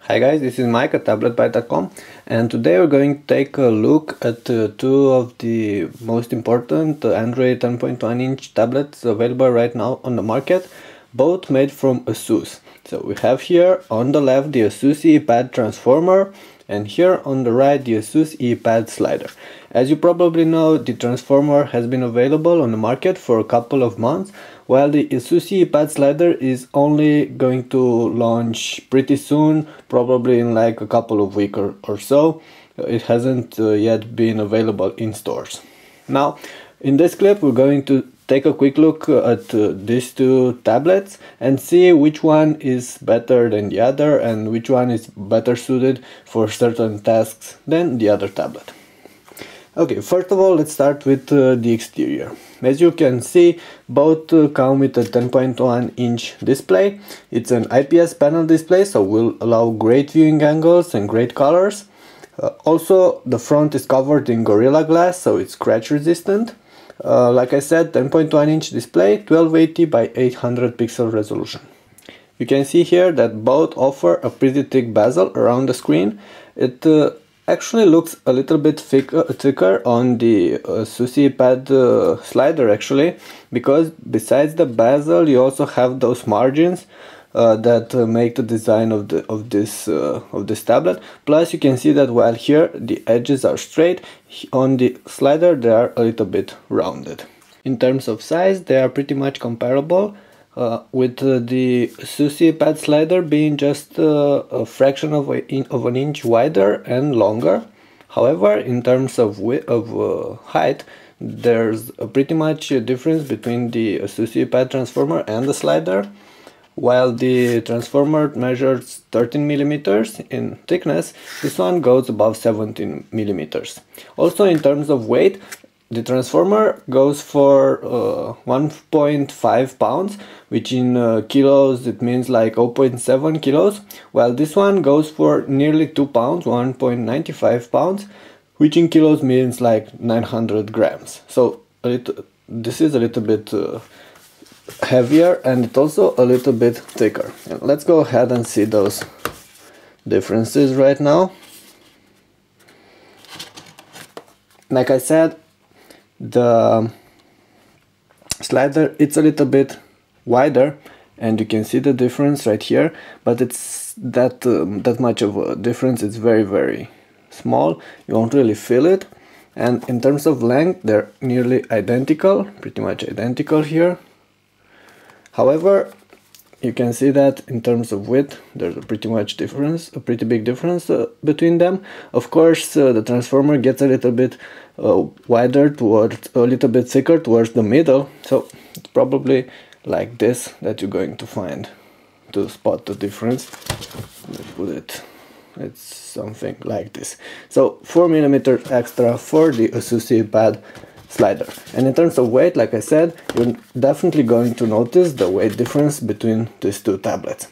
Hi guys, this is Mike at tabletbyte.com, and today we're going to take a look at two of the most important Android 10.1 inch tablets available right now on the market, both made from Asus. So we have here on the left the Asus EEE Pad Transformer, and here on the right the Asus EEE Pad Slider. As you probably know, the Transformer has been available on the market for a couple of months, while the Asus EEE Pad Slider is only going to launch pretty soon, probably in like a couple of weeks or so. It hasn't yet been available in stores. Now, in this clip we're going to take a quick look at these two tablets and see which one is better than the other and which one is better suited for certain tasks than the other tablet. Okay, first of all, let's start with the exterior. As you can see, both come with a 10.1 inch display. It's an IPS panel display, so will allow great viewing angles and great colors. Also, the front is covered in Gorilla Glass, so it's scratch resistant. Like I said, 10.1 inch display, 1280 by 800 pixel resolution. You can see here that both offer a pretty thick bezel around the screen. It actually looks a little bit thicker on the Asus EEE Pad Slider actually, because besides the bezel you also have those margins that make the design of this tablet. Plus you can see that while here the edges are straight, on the Slider they are a little bit rounded. In terms of size, they are pretty much comparable, with the Asus EEE Pad Slider being just a fraction of an inch wider and longer. However, in terms of height, there's a pretty much a difference between the Asus EEE Pad Transformer and the Slider. While the Transformer measures 13 millimeters in thickness, this one goes above 17 millimeters. Also, in terms of weight, the Transformer goes for 1.5 pounds, which in kilos it means like 0.7 kilos, while this one goes for nearly 2 pounds, 1.95 pounds, which in kilos means like 900 grams. So this is a little bit heavier, and it's also a little bit thicker. And let's go ahead and see those differences right now. Like I said, the Slider, it's a little bit wider, and you can see the difference right here, but it's that much of a difference. It's very small, you won't really feel it. And in terms of length, they're nearly identical, pretty much identical here. However, you can see that in terms of width, there's a pretty big difference between them. Of course, the Transformer gets a little bit wider towards, a little bit thicker towards the middle, so it's probably like this that you're going to find to spot the difference. Let's put it, it's something like this. So 4 millimeters extra for the Asus EEE Pad Slider. And in terms of weight, like I said, you're definitely going to notice the weight difference between these two tablets.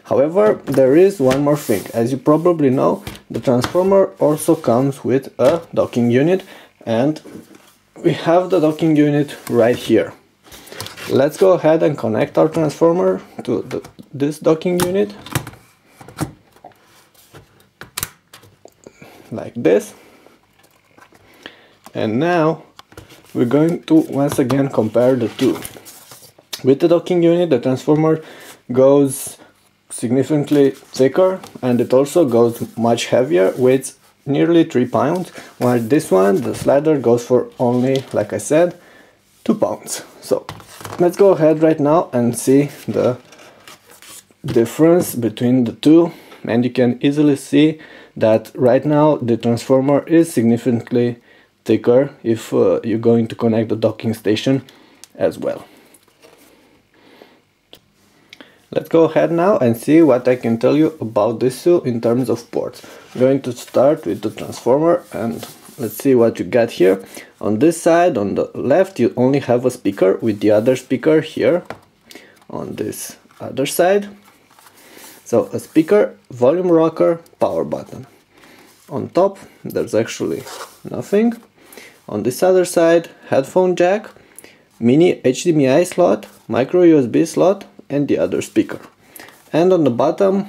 However, there is one more thing. As you probably know, the Transformer also comes with a docking unit, and we have the docking unit right here. Let's go ahead and connect our Transformer to this docking unit, like this. And now we're going to once again compare the two. With the docking unit, the Transformer goes significantly thicker, and it also goes much heavier, weighs nearly 3 pounds, while this one, the Slider, goes for only, like I said, 2 pounds. So let's go ahead right now and see the difference between the two, and you can easily see that right now the Transformer is significantly thicker if you're going to connect the docking station as well. Let's go ahead now and see what I can tell you about this two in terms of ports. I'm going to start with the Transformer, and let's see what you got here. On this side, on the left, you only have a speaker with the other speaker here on this other side. So a speaker, volume rocker, power button. On top there's actually nothing. On this other side, headphone jack, mini HDMI slot, micro USB slot, and the other speaker. And on the bottom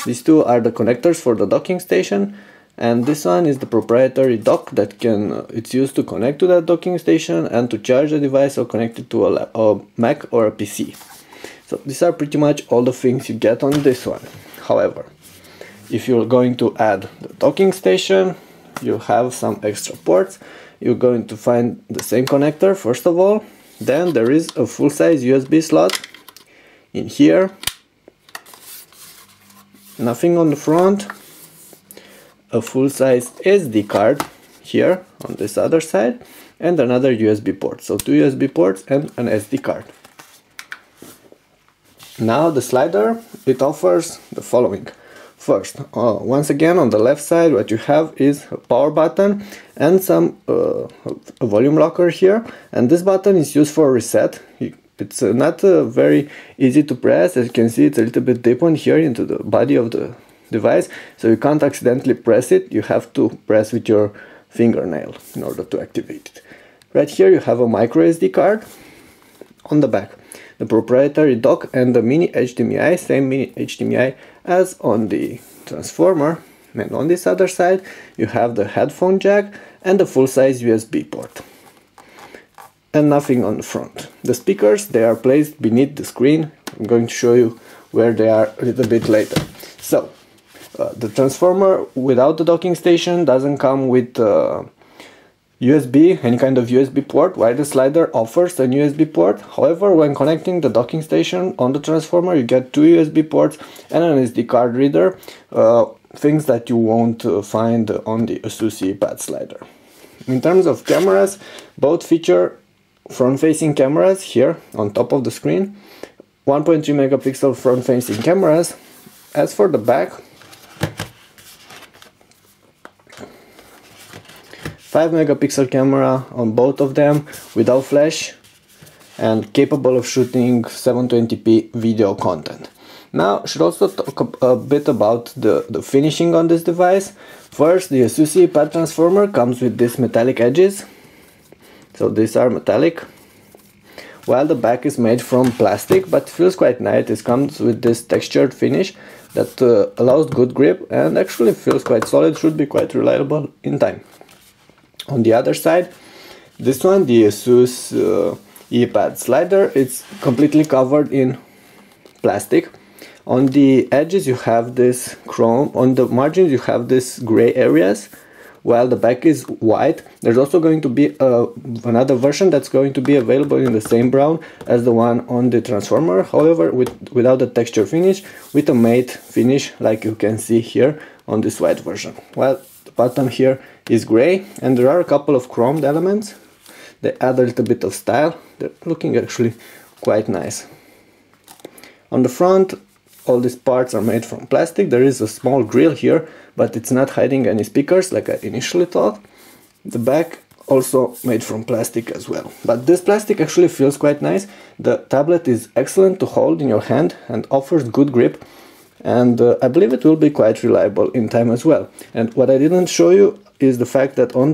These two are the connectors for the docking station, and this one is the proprietary dock that it's used to connect to that docking station and to charge the device or connect it to a Mac or a PC. So these are pretty much all the things you get on this one. However, if you're going to add the docking station, you have some extra ports. You're going to find the same connector first of all. Then there is a full-size USB slot in here. Nothing on the front. A full-size SD card here on this other side, and another USB port. So 2 USB ports and an SD card. Now the slider, it offers the following. First, once again on the left side what you have is a power button and a volume locker here, and this button is used for reset. It's not very easy to press. As you can see, it's a little bit deep on here into the body of the device, so you can't accidentally press it. You have to press with your fingernail in order to activate it. Right here you have a micro SD card. On the back, the proprietary dock and the mini HDMI, same mini HDMI as on the transformer. And on this other side you have the headphone jack and the full-size USB port. And nothing on the front. The speakers, they are placed beneath the screen. I'm going to show you where they are a little bit later. So the transformer without the docking station doesn't come with USB, any kind of USB port, while the slider offers an USB port. However, when connecting the docking station on the transformer, you get 2 USB ports and an SD card reader, things that you won't find on the Asus EEE Pad Slider. In terms of cameras, both feature front-facing cameras here on top of the screen, 1.3 megapixel front-facing cameras. As for the back, 5 megapixel camera on both of them without flash and capable of shooting 720p video content. Now, I should also talk a bit about the finishing on this device. First, the Asus EEE Pad Transformer comes with these metallic edges. So these are metallic, while the back is made from plastic, but feels quite nice. It comes with this textured finish that allows good grip and actually feels quite solid, should be quite reliable in time. On the other side, this one, the Asus EEE Pad Slider, it's completely covered in plastic. On the edges you have this chrome, on the margins you have this gray areas, while the back is white. There's also going to be another version that's going to be available in the same brown as the one on the transformer, however without the texture finish, with a matte finish like you can see here on this white version. While the bottom here is gray, and there are a couple of chromed elements. They add a little bit of style. They're looking actually quite nice. On the front, all these parts are made from plastic. There is a small grill here, but it's not hiding any speakers like I initially thought. The back also made from plastic as well. But this plastic actually feels quite nice. The tablet is excellent to hold in your hand and offers good grip. And I believe it will be quite reliable in time as well. And what I didn't show you is the fact that on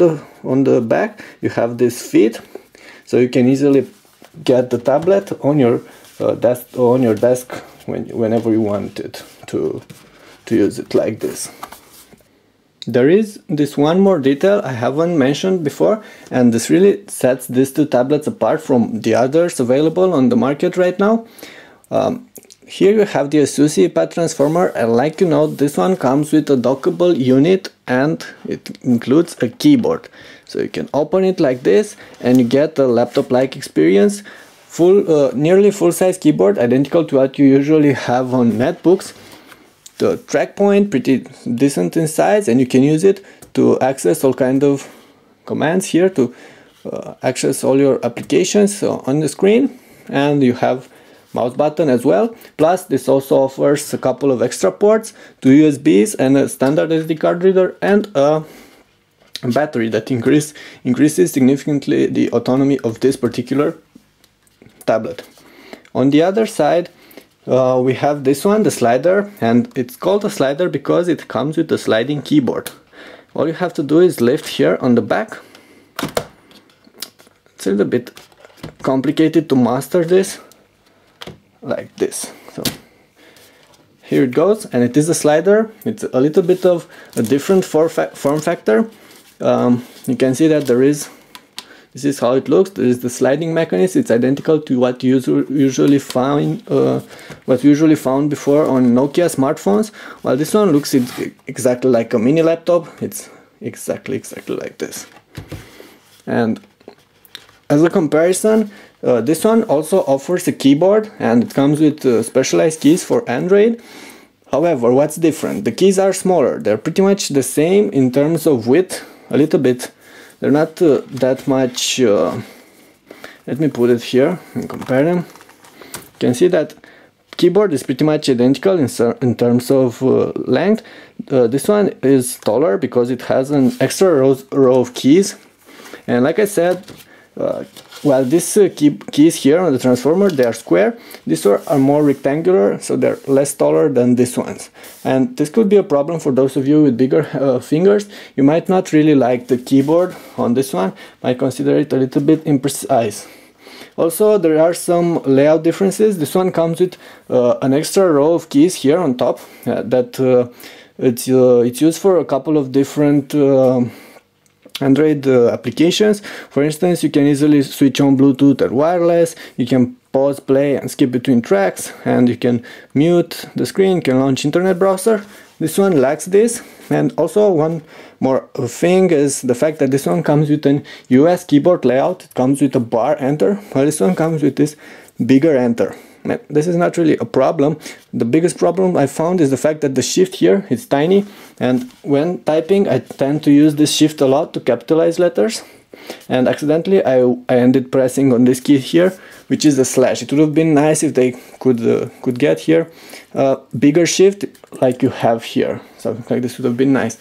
the back you have this feet, so you can easily get the tablet on your desk whenever you wanted to use it like this. There is this one more detail I haven't mentioned before, and this really sets these two tablets apart from the others available on the market right now. Here you have the Asus EEE Pad Transformer, and like you know, this one comes with a dockable unit and it includes a keyboard. So you can open it like this and you get a laptop-like experience. Nearly full-size keyboard, identical to what you usually have on netbooks. The track point, pretty decent in size, and you can use it to access all kind of commands here, to access all your applications on the screen. And you have mouse button as well. Plus this also offers a couple of extra ports, 2 USBs and a standard SD card reader, and a battery that increases significantly the autonomy of this particular tablet. On the other side we have this one, the slider, and it's called a slider because it comes with a sliding keyboard. All you have to do is lift here on the back. It's a little bit complicated to master this, like this. So here it goes, and it is a slider. It's a little bit of a different form factor. You can see that this is how it looks. There is the sliding mechanism. It's identical to what you usually found before on Nokia smartphones. While this one looks exactly like a mini laptop. It's exactly like this. And as a comparison, this one also offers a keyboard, and it comes with specialized keys for Android. However, what's different? The keys are smaller. They're pretty much the same in terms of width, a little bit. They're not that much. Let me put it here and compare them. You can see that keyboard is pretty much identical in terms of length. This one is taller because it has an extra row of keys. And like I said, while these keys here on the transformer, they are square, these are more rectangular, so they're less taller than these ones. And this could be a problem for those of you with bigger fingers. You might not really like the keyboard on this one, might consider it a little bit imprecise. Also, there are some layout differences. This one comes with an extra row of keys here on top that it's used for a couple of different Android applications. For instance, you can easily switch on Bluetooth and wireless, you can pause, play and skip between tracks, and you can mute the screen, you can launch internet browser. This one lacks this. And also one more thing is the fact that this one comes with an US keyboard layout. It comes with a bar enter, while this one comes with this bigger enter. This is not really a problem. The biggest problem I found is the fact that the shift here is tiny, and when typing I tend to use this shift a lot to capitalize letters, and accidentally I ended pressing on this key here, which is a slash. It would have been nice if they could get here bigger shift like you have here. Something like this would have been nice.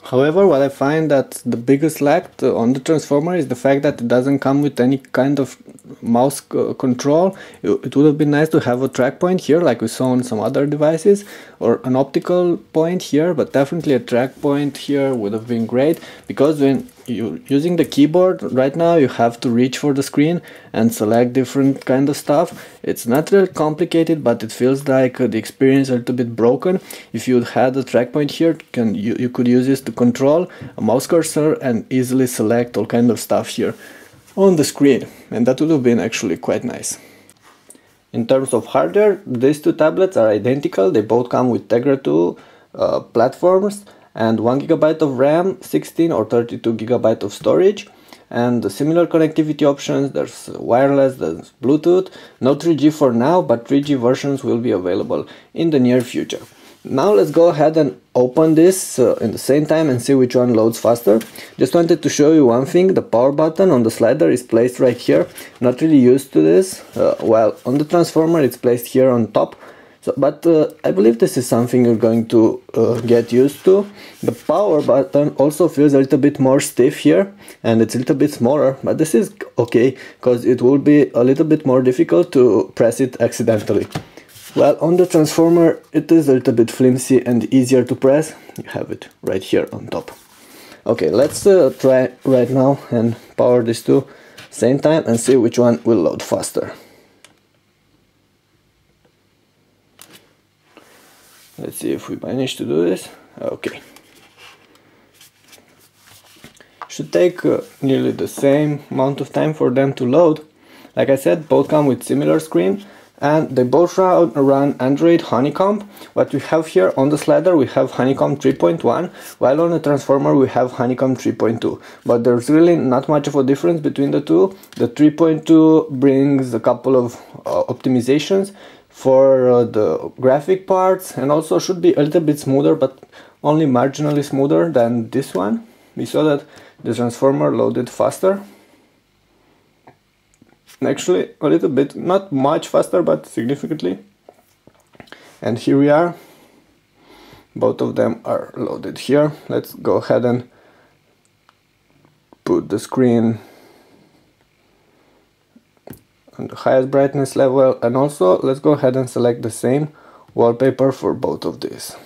However, what I find that the biggest lack on the transformer is the fact that it doesn't come with any kind of mouse control. It would have been nice to have a track point here like we saw on some other devices, or an optical point here, but definitely a track point here would have been great, because when you're using the keyboard right now you have to reach for the screen and select different kind of stuff. It's not really complicated, but it feels like the experience is a little bit broken. If you had a track point here, you could use this to control a mouse cursor and easily select all kind of stuff here on the screen, and that would have been actually quite nice. In terms of hardware, these two tablets are identical. They both come with Tegra 2 platforms and 1 GB of RAM, 16 or 32 GB of storage, and the similar connectivity options. There's wireless, there's Bluetooth, no 3G for now, but 3G versions will be available in the near future. Now let's go ahead and open this in the same time and see which one loads faster. Just wanted to show you one thing. The power button on the slider is placed right here. Not really used to this, while on the transformer it's placed here on top. But I believe this is something you're going to get used to. The power button also feels a little bit more stiff here, and it's a little bit smaller, but this is okay, because it will be a little bit more difficult to press it accidentally. Well, on the transformer it is a little bit flimsy and easier to press. You have it right here on top. Okay, let's try right now and power these two same time and see which one will load faster. Let's see if we manage to do this. Okay. Should take nearly the same amount of time for them to load. Like I said, both come with similar screen, and they both run Android Honeycomb. What we have here on the slider, we have Honeycomb 3.1, while on the transformer we have Honeycomb 3.2. But there's really not much of a difference between the two. The 3.2 brings a couple of optimizations for the graphic parts, and also should be a little bit smoother, but only marginally smoother than this one. We saw that the transformer loaded faster. Actually a little bit, not much faster, but significantly. And here we are. Both of them are loaded here. Let's go ahead and put the screen on the highest brightness level, and also let's go ahead and select the same wallpaper for both of these.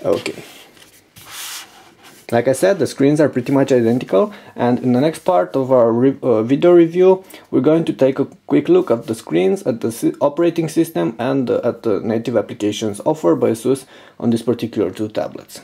Okay. Like I said, the screens are pretty much identical, and in the next part of our video review, we're going to take a quick look at the screens, at the operating system, and at the native applications offered by Asus on these particular two tablets.